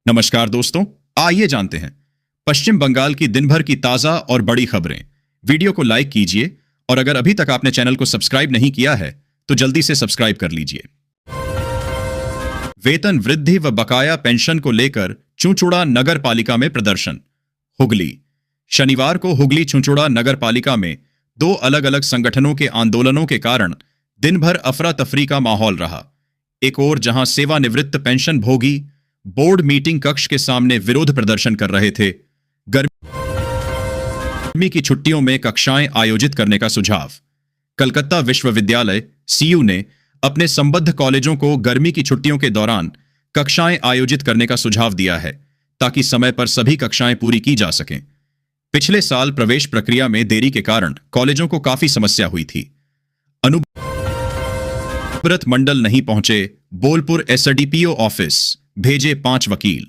नमस्कार दोस्तों, आइए जानते हैं पश्चिम बंगाल की दिन भर की ताजा और बड़ी खबरें। वीडियो को लाइक कीजिए और अगर अभी तक आपने चैनल को सब्सक्राइब नहीं किया है तो जल्दी से सब्सक्राइब कर लीजिए। वेतन वृद्धि व बकाया पेंशन को लेकर चुंचुड़ा नगर पालिका में प्रदर्शन। हुगली। शनिवार को हुगली चुंचुड़ा नगर पालिका में दो अलग अलग संगठनों के आंदोलनों के कारण दिन भर अफरा तफरी का माहौल रहा। एक ओर जहां सेवानिवृत्त पेंशन भोगी बोर्ड मीटिंग कक्ष के सामने विरोध प्रदर्शन कर रहे थे, गर्मी की छुट्टियों में कक्षाएं आयोजित करने का सुझाव। कलकत्ता विश्वविद्यालय सीयू ने अपने संबद्ध कॉलेजों को गर्मी की छुट्टियों के दौरान कक्षाएं आयोजित करने का सुझाव दिया है ताकि समय पर सभी कक्षाएं पूरी की जा सकें। पिछले साल प्रवेश प्रक्रिया में देरी के कारण कॉलेजों को काफी समस्या हुई थी। अनुब्रत मंडल नहीं पहुंचे, बोलपुर एसडीपीओ ऑफिस भेजे 5 वकील।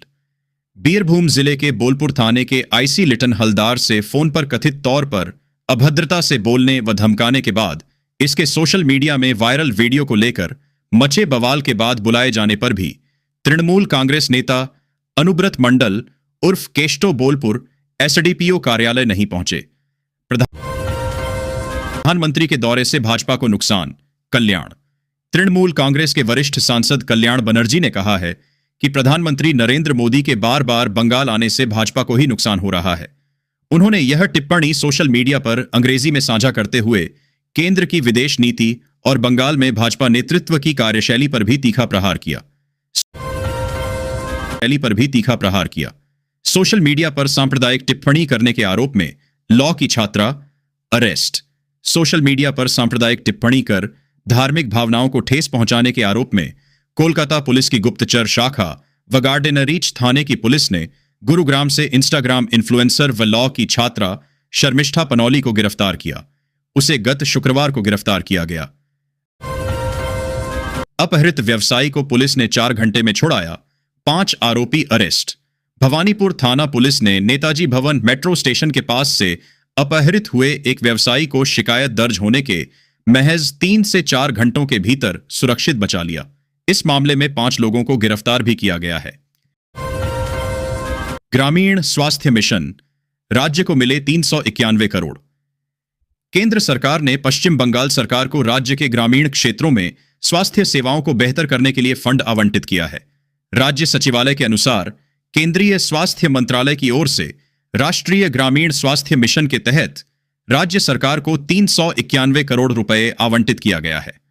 बीरभूम जिले के बोलपुर थाने के आईसी लिटन हलदार से फोन पर कथित तौर पर अभद्रता से बोलने व धमकाने के बाद इसके सोशल मीडिया में वायरल वीडियो को लेकर मचे बवाल के बाद बुलाए जाने पर भी तृणमूल कांग्रेस नेता अनुब्रत मंडल उर्फ केष्टो बोलपुर एसडीपीओ कार्यालय नहीं पहुंचे। प्रधानमंत्री के दौरे से भाजपा को नुकसान। कल्याण। तृणमूल कांग्रेस के वरिष्ठ सांसद कल्याण बनर्जी ने कहा है कि प्रधानमंत्री नरेंद्र मोदी के बार बार बंगाल आने से भाजपा को ही नुकसान हो रहा है। उन्होंने यह टिप्पणी सोशल मीडिया पर अंग्रेजी में साझा करते हुए केंद्र की विदेश नीति और बंगाल में भाजपा नेतृत्व की कार्यशैली पर भी तीखा प्रहार किया। सोशल मीडिया पर सांप्रदायिक टिप्पणी करने के आरोप में लॉ की छात्रा अरेस्ट। सोशल मीडिया पर सांप्रदायिक टिप्पणी कर धार्मिक भावनाओं को ठेस पहुंचाने के आरोप में कोलकाता पुलिस की गुप्तचर शाखा व गार्डेनरीच थाने की पुलिस ने गुरुग्राम से इंस्टाग्राम इन्फ्लुएंसर व लॉ की छात्रा शर्मिष्ठा पनौली को गिरफ्तार किया। उसे गत शुक्रवार को गिरफ्तार किया गया। अपहृत व्यवसायी को पुलिस ने 4 घंटे में छुड़ाया, 5 आरोपी अरेस्ट। भवानीपुर थाना पुलिस ने नेताजी भवन मेट्रो स्टेशन के पास से अपहृत हुए एक व्यवसायी को शिकायत दर्ज होने के महज 3 से 4 घंटों के भीतर सुरक्षित बचा लिया। इस मामले में 5 लोगों को गिरफ्तार भी किया गया है। ग्रामीण स्वास्थ्य मिशन, राज्य को मिले 391 करोड़। केंद्र सरकार ने पश्चिम बंगाल सरकार को राज्य के ग्रामीण क्षेत्रों में स्वास्थ्य सेवाओं को बेहतर करने के लिए फंड आवंटित किया है। राज्य सचिवालय के अनुसार केंद्रीय स्वास्थ्य मंत्रालय की ओर से राष्ट्रीय ग्रामीण स्वास्थ्य मिशन के तहत राज्य सरकार को 391 करोड़ रुपए आवंटित किया गया है।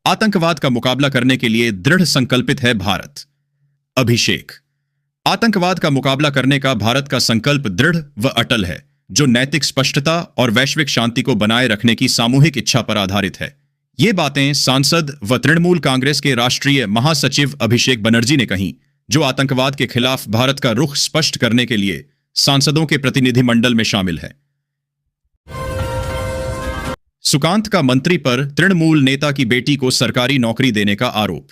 आतंकवाद का मुकाबला करने के लिए दृढ़ संकल्पित है भारत। अभिषेक। आतंकवाद का मुकाबला करने का भारत का संकल्प दृढ़ व अटल है, जो नैतिक स्पष्टता और वैश्विक शांति को बनाए रखने की सामूहिक इच्छा पर आधारित है। ये बातें सांसद व तृणमूल कांग्रेस के राष्ट्रीय महासचिव अभिषेक बनर्जी ने कहीं, जो आतंकवाद के खिलाफ भारत का रुख स्पष्ट करने के लिए सांसदों के प्रतिनिधिमंडल में शामिल है। सुकांत का मंत्री पर तृणमूल नेता की बेटी को सरकारी नौकरी देने का आरोप।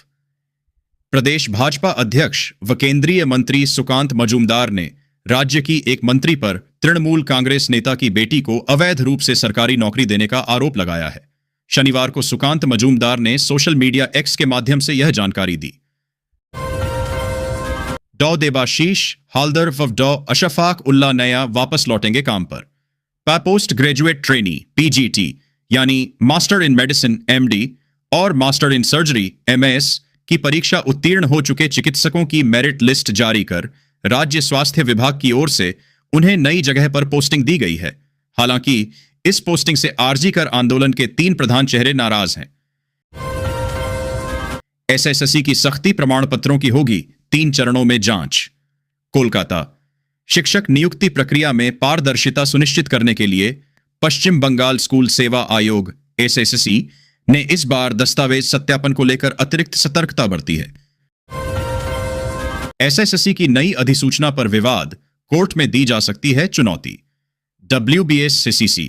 प्रदेश भाजपा अध्यक्ष व केंद्रीय मंत्री सुकांत मजूमदार ने राज्य की एक मंत्री पर तृणमूल कांग्रेस नेता की बेटी को अवैध रूप से सरकारी नौकरी देने का आरोप लगाया है। शनिवार को सुकांत मजूमदार ने सोशल मीडिया एक्स के माध्यम से यह जानकारी दी। डॉ देबाशीष हालदर व डॉ अशफाक उल्ला नया वापस लौटेंगे काम पर। पोस्ट ग्रेजुएट ट्रेनी पीजीटी यानी मास्टर इन मेडिसिन एमडी और मास्टर इन सर्जरी एमएस की परीक्षा उत्तीर्ण हो चुके चिकित्सकों की मेरिट लिस्ट जारी कर राज्य स्वास्थ्य विभाग की ओर से उन्हें नई जगह पर पोस्टिंग दी गई है। हालांकि इस पोस्टिंग से आरजी कर आंदोलन के 3 प्रधान चेहरे नाराज हैं। एसएससी की सख्ती प्रमाण पत्रों की होगी 3 चरणों में जांच। कोलकाता। शिक्षक नियुक्ति प्रक्रिया में पारदर्शिता सुनिश्चित करने के लिए पश्चिम बंगाल स्कूल सेवा आयोग एसएससी ने इस बार दस्तावेज सत्यापन को लेकर अतिरिक्त सतर्कता बरती है। एसएससी की नई अधिसूचना पर विवाद, कोर्ट में दी जा सकती है चुनौती। WBSCCC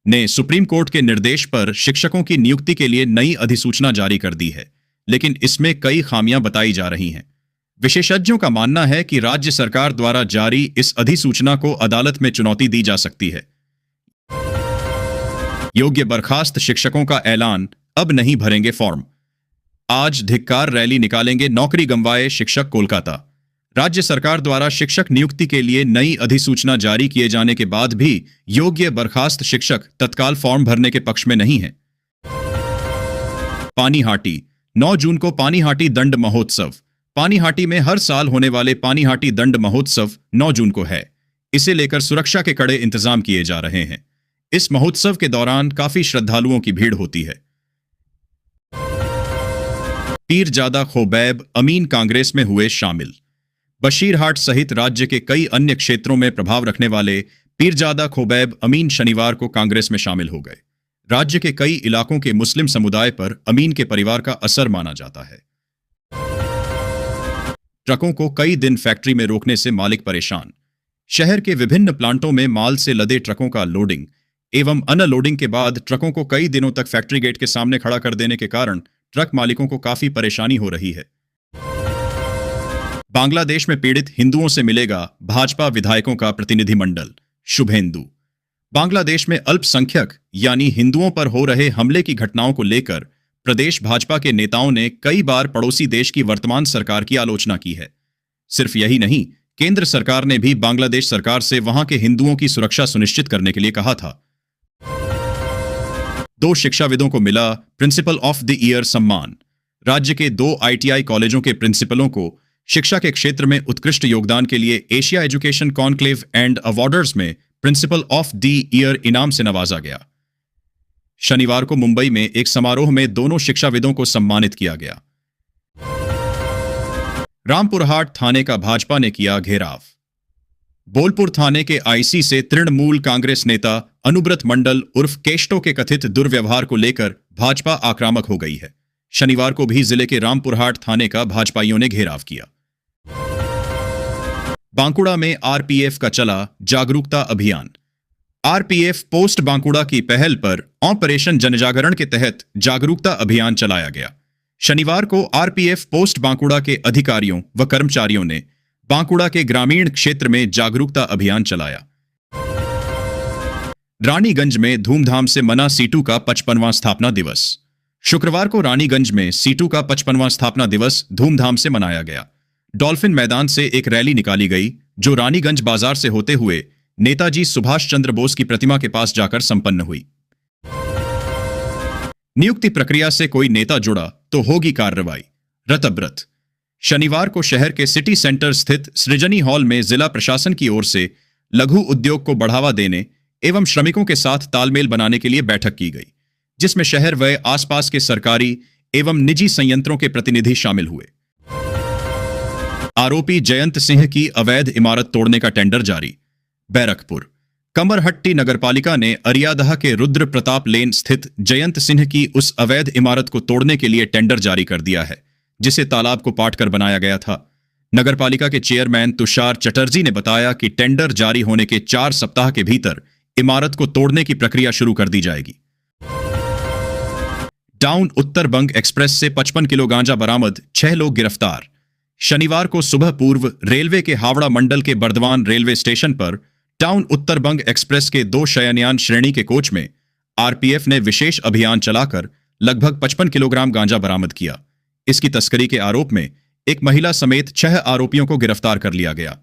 ने सुप्रीम कोर्ट के निर्देश पर शिक्षकों की नियुक्ति के लिए नई अधिसूचना जारी कर दी है, लेकिन इसमें कई खामियां बताई जा रही हैं। विशेषज्ञों का मानना है कि राज्य सरकार द्वारा जारी इस अधिसूचना को अदालत में चुनौती दी जा सकती है। योग्य बर्खास्त शिक्षकों का ऐलान, अब नहीं भरेंगे फॉर्म। आज धिक्कार रैली निकालेंगे नौकरी गंवाए शिक्षक कोलकाता। राज्य सरकार द्वारा शिक्षक नियुक्ति के लिए नई अधिसूचना जारी किए जाने के बाद भी योग्य बर्खास्त शिक्षक तत्काल फॉर्म भरने के पक्ष में नहीं है। पानीहाटी, 9 जून को पानीहाटी दंड महोत्सव। पानीहाटी में हर साल होने वाले पानीहाटी दंड महोत्सव 9 जून को है। इसे लेकर सुरक्षा के कड़े इंतजाम किए जा रहे हैं। इस महोत्सव के दौरान काफी श्रद्धालुओं की भीड़ होती है। पीरजादा खोबैब अमीन कांग्रेस में हुए शामिल। बशीरहाट सहित राज्य के कई अन्य क्षेत्रों में प्रभाव रखने वाले पीरजादा खोबैब अमीन शनिवार को कांग्रेस में शामिल हो गए। राज्य के कई इलाकों के मुस्लिम समुदाय पर अमीन के परिवार का असर माना जाता है। ट्रकों को कई दिन फैक्ट्री में रोकने से मालिक परेशान। शहर के विभिन्न प्लांटों में माल से लदे ट्रकों का लोडिंग एवं अनलोडिंग के बाद ट्रकों को कई दिनों तक फैक्ट्री गेट के सामने खड़ा कर देने के कारण ट्रक मालिकों को काफी परेशानी हो रही है। बांग्लादेश में पीड़ित हिंदुओं से मिलेगा भाजपा विधायकों का प्रतिनिधिमंडल। शुभेंदु। बांग्लादेश में अल्पसंख्यक यानी हिंदुओं पर हो रहे हमले की घटनाओं को लेकर प्रदेश भाजपा के नेताओं ने कई बार पड़ोसी देश की वर्तमान सरकार की आलोचना की है। सिर्फ यही नहीं, केंद्र सरकार ने भी बांग्लादेश सरकार से वहां के हिंदुओं की सुरक्षा सुनिश्चित करने के लिए कहा था। 2 शिक्षाविदों को मिला प्रिंसिपल ऑफ द ईयर सम्मान। राज्य के 2 ITI कॉलेजों के प्रिंसिपलों को शिक्षा के क्षेत्र में उत्कृष्ट योगदान के लिए एशिया एजुकेशन कॉन्क्लेव एंड अवार्डर्स में प्रिंसिपल ऑफ द ईयर इनाम से नवाजा गया। शनिवार को मुंबई में एक समारोह में दोनों शिक्षाविदों को सम्मानित किया गया। रामपुरहाट थाने का भाजपा ने किया घेराव। बोलपुर थाने के IC से तृणमूल कांग्रेस नेता अनुब्रत मंडल उर्फ केष्टो के कथित दुर्व्यवहार को लेकर भाजपा आक्रामक हो गई है। शनिवार को भी जिले के रामपुरहाट थाने का भाजपाइयों ने घेराव किया। बांकुड़ा में RPF का चला जागरूकता अभियान। RPF पोस्ट बांकुड़ा की पहल पर ऑपरेशन जनजागरण के तहत जागरूकता अभियान चलाया गया। शनिवार को RPF पोस्ट बांकुड़ा के अधिकारियों व कर्मचारियों ने बांकुड़ा के ग्रामीण क्षेत्र में जागरूकता अभियान चलाया। रानीगंज में धूमधाम से मना सीटू का 55वां स्थापना दिवस। शुक्रवार को रानीगंज में सीटू का 55वां स्थापना दिवस धूमधाम से मनाया गया। डॉल्फिन मैदान से एक रैली निकाली गई जो रानीगंज बाजार से होते हुए नेताजी सुभाष चंद्र बोस की प्रतिमा के पास जाकर संपन्न हुई। नियुक्ति प्रक्रिया से कोई नेता जुड़ा तो होगी कार्रवाई। रतब्रत। शनिवार को शहर के सिटी सेंटर स्थित सृजनी हॉल में जिला प्रशासन की ओर से लघु उद्योग को बढ़ावा देने एवं श्रमिकों के साथ तालमेल बनाने के लिए बैठक की गई, जिसमें शहर व आसपास के सरकारी एवं निजी संयंत्रों के प्रतिनिधि शामिल हुए। आरोपी जयंत सिंह की अवैध इमारत तोड़ने का टेंडर जारी। बैरकपुर। कमरहट्टी नगरपालिका ने अरियादह के रुद्र प्रताप लेन स्थित जयंत सिंह की उस अवैध इमारत को तोड़ने के लिए टेंडर जारी कर दिया है, जिसे तालाब को पाट कर बनाया गया था। नगरपालिका के चेयरमैन तुषार चटर्जी ने बताया कि टेंडर जारी होने के 4 सप्ताह के भीतर इमारत को तोड़ने की प्रक्रिया शुरू कर दी जाएगी। डाउन उत्तर बंग एक्सप्रेस से 55 किलो गांजा बरामद, 6 लोग गिरफ्तार। शनिवार को सुबह पूर्व रेलवे के हावड़ा मंडल के बर्दवान रेलवे स्टेशन पर डाउन उत्तर बंग एक्सप्रेस के 2 शयनयान श्रेणी के कोच में RPF ने विशेष अभियान चलाकर लगभग 55 किलोग्राम गांजा बरामद किया। इसकी तस्करी के आरोप में एक महिला समेत 6 आरोपियों को गिरफ्तार कर लिया गया।